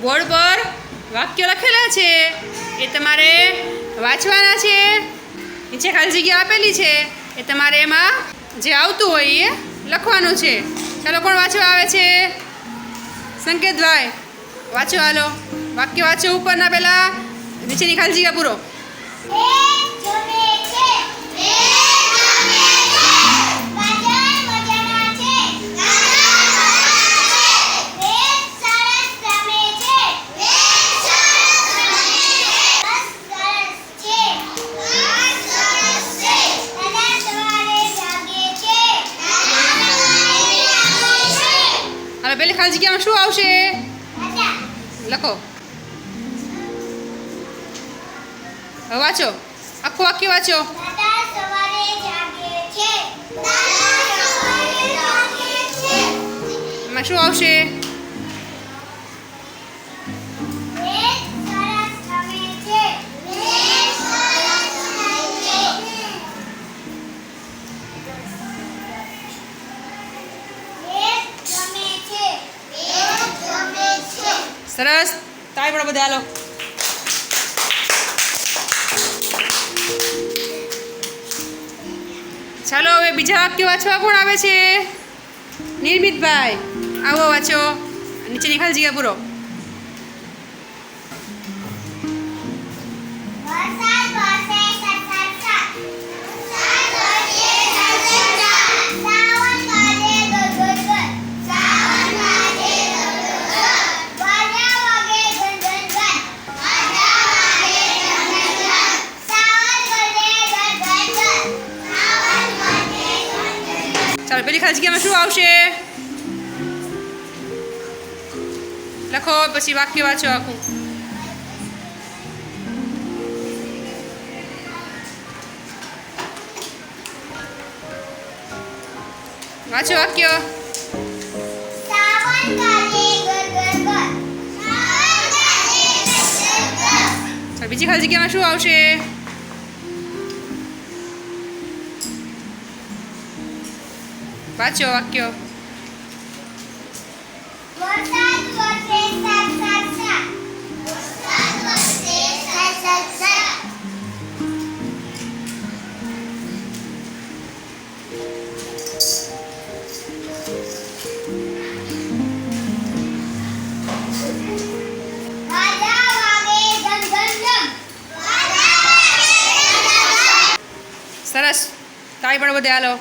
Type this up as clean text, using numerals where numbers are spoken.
Board પર વાક્યો લખેલા છે એ તમારે વાંચવાના છે. નીચે ખાલી જગ્યા આપેલી છે એ તમારે એમાં જે આવતું હોય એ લખવાનું છે. ચાલો, કોણ વાંચવા આવે છે? સંકેતભાઈ, વાંચો. હાલો, વાક્ય વાંચો. ઉપરના પહેલા નીચેની ખાલી જગ્યા પૂરો. હવે પેલી ખાલી જગ્યામાં શું આવશે? લખો. હવે વાંચો, આખું વાક્ય વાંચો. એમાં શું આવશે? સરસ, તાળી પડો બધા. હાલો, ચાલો હવે બીજા વાક્ય વાંચવા કોણ આવે છે? નિર્મિતભાઈ, આવો વાંચો. નીચેની ખાલી જગ્યા પૂરો. ચાલો, પેલી ખાલી જગ્યામાં શું આવશે? લખો, પછી વાક્ય વાંચો આખું. વાંચો વાક્ય. બીજી ખાલી જગ્યામાં શું આવશે? વાંચો વાક્ય. સરસ, તાળી પડો બધે. હાલો.